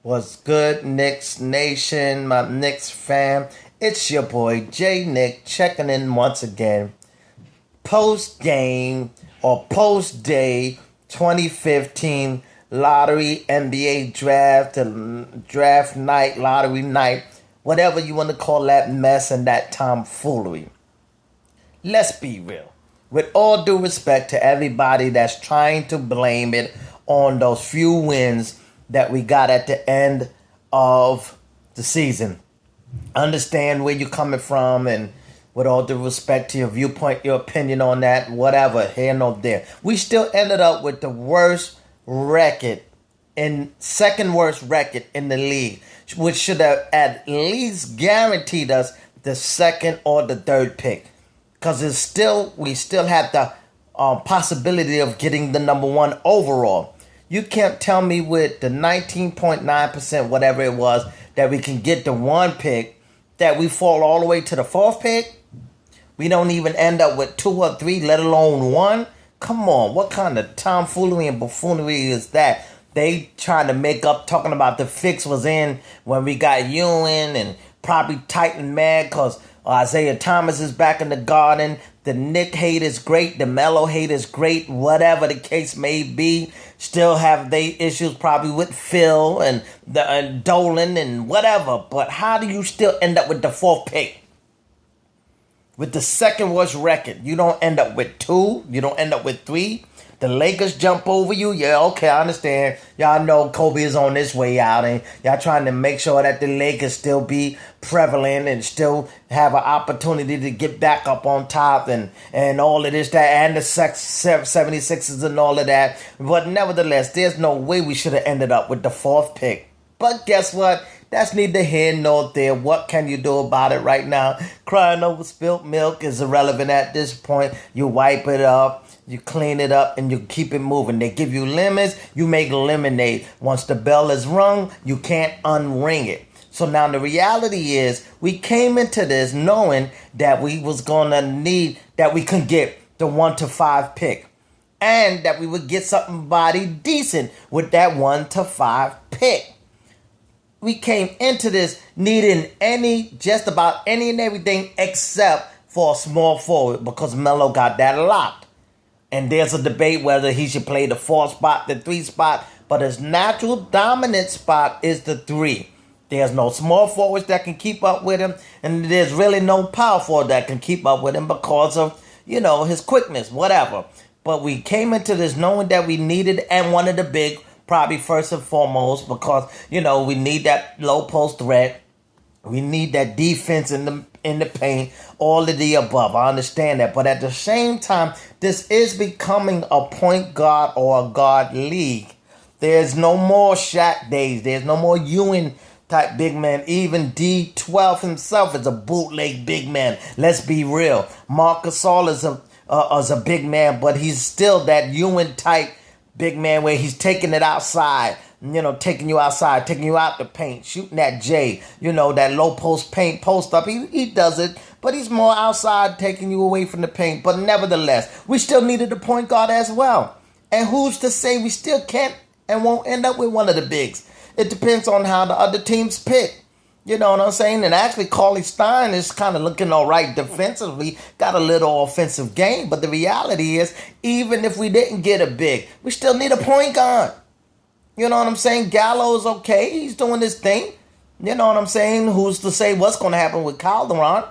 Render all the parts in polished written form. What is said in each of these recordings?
What's good, Knicks Nation, my Knicks fam? It's your boy JayKnick checking in once again. Post game or post day 2015 lottery NBA draft night, lottery night, whatever you want to call that mess and that tomfoolery. Let's be real. With all due respect to everybody that's trying to blame it on those few wins that we got at the end of the season. Understand where you're coming from, and with all due respect to your viewpoint, your opinion on that, whatever, here nor there. We still ended up with the second worst record in the league, which should have at least guaranteed us the second or the third pick. Because we still have the possibility of getting the number one overall. You can't tell me with the 19.9%, whatever it was, that we can get the one pick, that we fall all the way to the fourth pick. We don't even end up with 2 or 3, let alone 1. Come on, what kind of tomfoolery and buffoonery is that? They trying to make up, talking about the fix was in when we got Ewan, and probably Titan mad because Isaiah Thomas is back in the garden. The Nick hate is great. The Melo hate is great. Whatever the case may be. Still have they issues probably with Phil and Dolan and whatever. But how do you still end up with the fourth pick? With the second worst record. You don't end up with 2. You don't end up with 3. The Lakers jump over you. Yeah, okay, I understand. Y'all know Kobe is on his way out, and y'all trying to make sure that the Lakers still be prevalent and still have an opportunity to get back up on top and all of this, that, and the 76ers and all of that. But nevertheless, there's no way we should have ended up with the fourth pick. But guess what? That's neither here nor there. What can you do about it right now? Crying over spilt milk is irrelevant at this point. You wipe it up, you clean it up, and you keep it moving. They give you lemons, you make lemonade. Once the bell is rung, you can't unring it. So now the reality is we came into this knowing that we was going to need, that we could get the 1 to 5 pick. And that we would get somebody decent with that 1 to 5 pick. We came into this needing just about any and everything except for a small forward, because Melo got that locked. And there's a debate whether he should play the 4 spot, the 3 spot, but his natural dominant spot is the 3. There's no small forwards that can keep up with him, and there's really no power forward that can keep up with him because of, his quickness, whatever. But we came into this knowing that we needed and wanted the big, probably first and foremost, because, we need that low post threat. We need that defense in the paint, all of the above. I understand that. But at the same time, this is becoming a point guard or a guard league. There's no more Shaq days. There's no more Ewing type big man. Even D12 himself is a bootleg big man. Let's be real. Marc Gasol is a big man, but he's still that Ewing type big man where he's taking it outside, taking you outside, taking you out the paint, shooting that J, that low post paint post up. He does it, but he's more outside, taking you away from the paint. But nevertheless, we still needed a point guard as well. And who's to say we still can't and won't end up with one of the bigs? It depends on how the other teams pick. You know what I'm saying? And actually, Cauley Stein is kind of looking all right defensively, got a little offensive game. But the reality is, even if we didn't get a big, we still need a point guard. You know what I'm saying? Gallo's okay. He's doing his thing. You know what I'm saying? Who's to say what's going to happen with Calderon?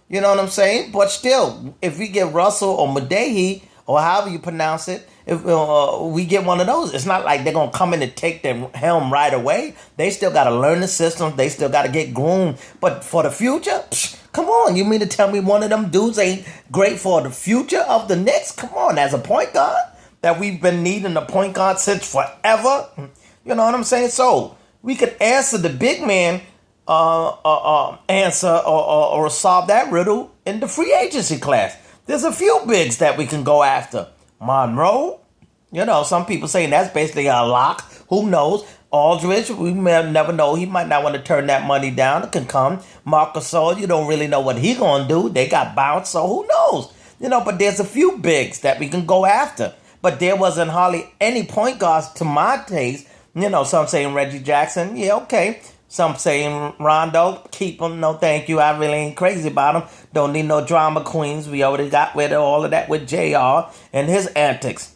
You know what I'm saying? But still, if we get Russell or Mudiay, or however you pronounce it, if we get one of those, it's not like they're going to come in and take their helm right away. They still got to learn the system. They still got to get groomed. But for the future, come on. You mean to tell me one of them dudes ain't great for the future of the Knicks? Come on, as a point guard, that we've been needing a point guard since forever. You know what I'm saying? So we could answer the big man answer or solve that riddle in the free agency class. There's a few bigs that we can go after. Monroe, some people saying that's basically a lock. Who knows? Aldridge, we may never know. He might not want to turn that money down. It can come. Marc Gasol, you don't really know what he going to do. They got bounced, so who knows? But there's a few bigs that we can go after. But there wasn't hardly any point guards to my taste Some saying Reggie Jackson, yeah, okay. Some saying Rondo, keep him, no thank you. I really ain't crazy about him. Don't need no drama queens. We already got rid of all of that with JR and his antics.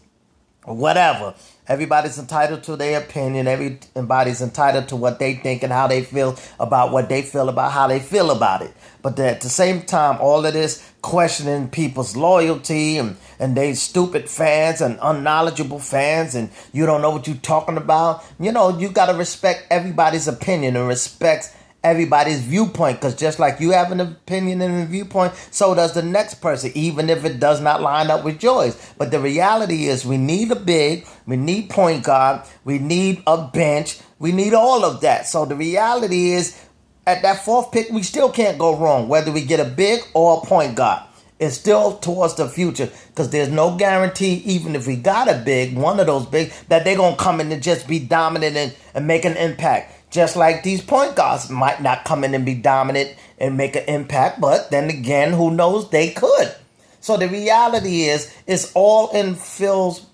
Whatever. Everybody's entitled to their opinion. Everybody's entitled to what they think and how they feel about what they feel about how they feel about it. But at the same time, all of this questioning people's loyalty and they stupid fans and unknowledgeable fans and you don't know what you're talking about. You got to respect everybody's opinion and respect everybody's viewpoint, because just like you have an opinion and a viewpoint, so does the next person, even if it does not line up with yours. But the reality is we need a big, we need point guard, we need a bench, we need all of that. So the reality is at that fourth pick, we still can't go wrong, whether we get a big or a point guard. It's still towards the future, because there's no guarantee, even if we got a big, one of those big, that they're going to come in and just be dominant and make an impact. Just like these point guards might not come in and be dominant and make an impact, but then again, who knows, they could. So the reality is, it's all in Phil's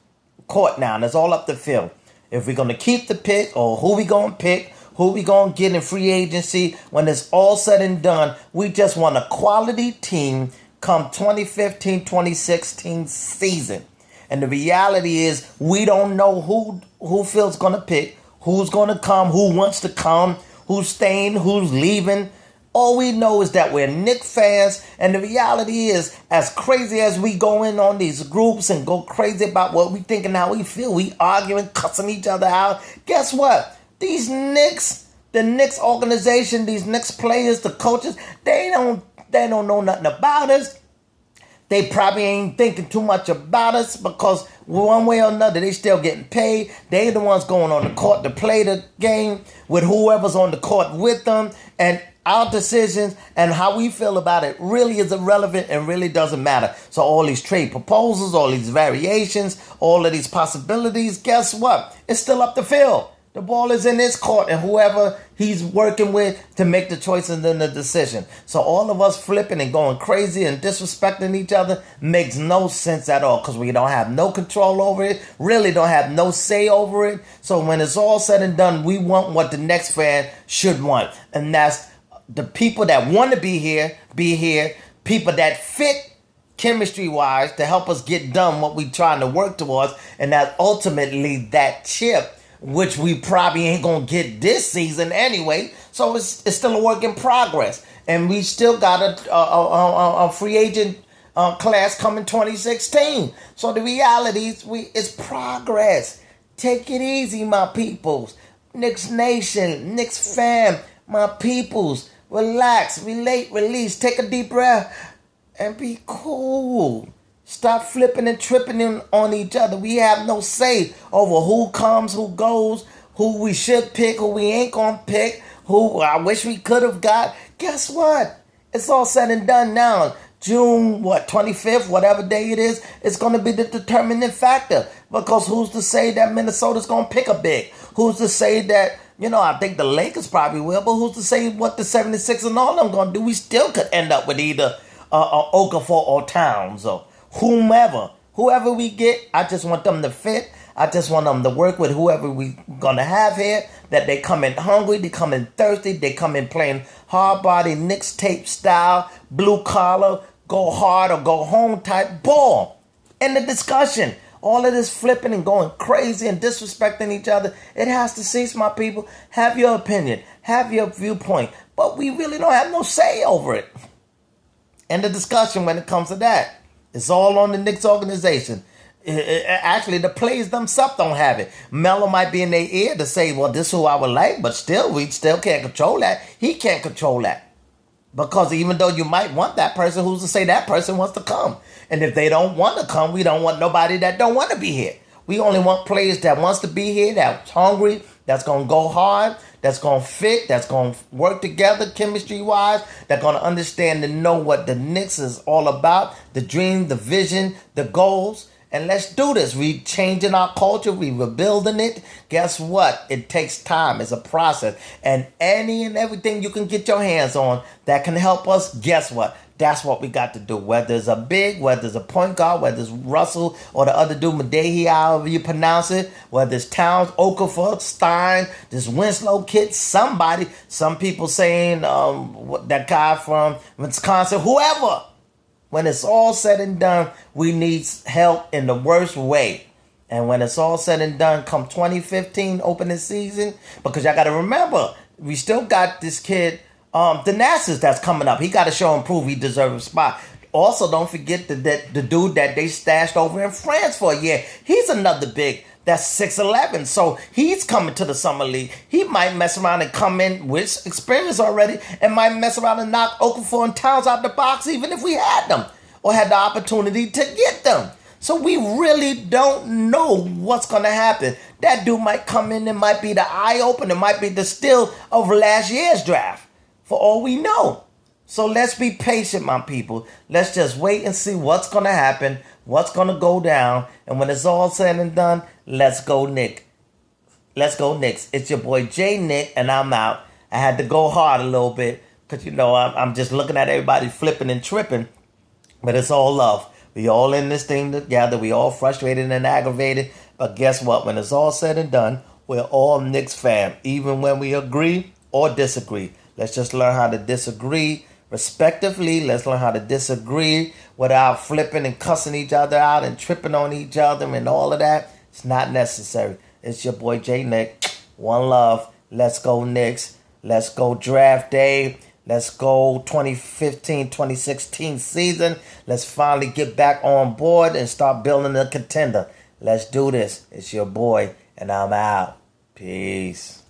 court now, and it's all up to Phil. If we're going to keep the pick, or who we going to pick, who we going to get in free agency, when it's all said and done, we just want a quality team come 2015-2016 season. And the reality is, we don't know who Phil's going to pick, who's going to come, who wants to come, who's staying, who's leaving. All we know is that we're Knicks fans, and the reality is, as crazy as we go in on these groups and go crazy about what we think and how we feel, we arguing, cussing each other out. Guess what? These Knicks, the Knicks organization, these Knicks players, the coaches, they don't know nothing about us. They probably ain't thinking too much about us, because one way or another, they still getting paid. They the ones going on the court to play the game with whoever's on the court with them. And our decisions and how we feel about it really is irrelevant and really doesn't matter. So all these trade proposals, all these variations, all of these possibilities, guess what? It's still up to Phil. The ball is in his court, and whoever he's working with to make the choices and the decision. So all of us flipping and going crazy and disrespecting each other makes no sense at all, because we don't have no control over it, really don't have no say over it. So when it's all said and done, we want what the next fan should want. And that's the people that want to be here, people that fit chemistry-wise to help us get done what we're trying to work towards, and that's ultimately that chip, which we probably ain't going to get this season anyway. So it's still a work in progress. And we still got a free agent class coming 2016. So the reality is it's progress. Take it easy, my peoples. Knicks Nation, Knicks fam, my peoples. Relax, relate, release, take a deep breath, and be cool. Stop flipping and tripping on each other. We have no say over who comes, who goes, who we should pick, who we ain't gonna pick, who I wish we could have got. Guess what? It's all said and done now. June, 25th, whatever day it is, it's going to be the determining factor. Because who's to say that Minnesota's going to pick a big? Who's to say that, I think the Lakers probably will, but who's to say what the 76ers and all of them going to do? We still could end up with either Okafor or Towns or whoever we get. I just want them to fit. I just want them to work with whoever we gonna have here, that they come in hungry, they come in thirsty, they come in playing hard body, Knicks tape style, blue collar, go hard or go home type ball. End the discussion. All of this flipping and going crazy and disrespecting each other, it has to cease, my people. Have your opinion, have your viewpoint, but we really don't have no say over it. End the discussion when it comes to that. It's all on the Knicks organization. Actually, the players themselves don't have it. Melo might be in their ear to say, well, this is who I would like, but still, we still can't control that. He can't control that. Because even though you might want that person, who's to say that person wants to come? And if they don't want to come, we don't want nobody that don't want to be here. We only want players that wants to be here, that's hungry, that's going to go hard, that's going to fit, that's going to work together chemistry-wise, that's going to understand and know what the Knicks is all about, the dream, the vision, the goals. And let's do this. We changing our culture. We rebuilding it. Guess what? It takes time. It's a process. And any and everything you can get your hands on that can help us, guess what? That's what we got to do. Whether it's a big, whether it's a point guard, whether it's Russell or the other dude, Medehi, however you pronounce it, whether it's Towns, Okafor, Stein, this Winslow kid, somebody, some people saying that guy from Wisconsin, whoever. When it's all said and done, we need help in the worst way. And when it's all said and done, come 2015 opening season, because y'all got to remember, we still got this kid, UNNECESSARILY, that's coming up. He got to show and prove he deserves a spot. Also, don't forget the dude that they stashed over in France for a year. He's another big. That's 6'11". So he's coming to the Summer League. He might mess around and come in with experience already and might mess around and knock Okafor and Towns out the box even if we had them or had the opportunity to get them. So we really don't know what's going to happen. That dude might come in and might be the eye-opener. It might be the steal of last year's draft for all we know. So let's be patient, my people. Let's just wait and see what's going to happen, what's going to go down. And when it's all said and done, let's go, Nick. Let's go, Knicks. It's your boy, JayKnick, and I'm out. I had to go hard a little bit because, I'm just looking at everybody flipping and tripping. But it's all love. We all in this thing together. We all frustrated and aggravated. But guess what? When it's all said and done, we're all Knicks fam. Even when we agree or disagree. Let's just learn how to disagree respectively. Let's learn how to disagree without flipping and cussing each other out and tripping on each other and all of that. It's not necessary. It's your boy JayKnick. One love. Let's go Knicks. Let's go draft day. Let's go 2015-2016 season. Let's finally get back on board and start building a contender. Let's do this. It's your boy, and I'm out. Peace.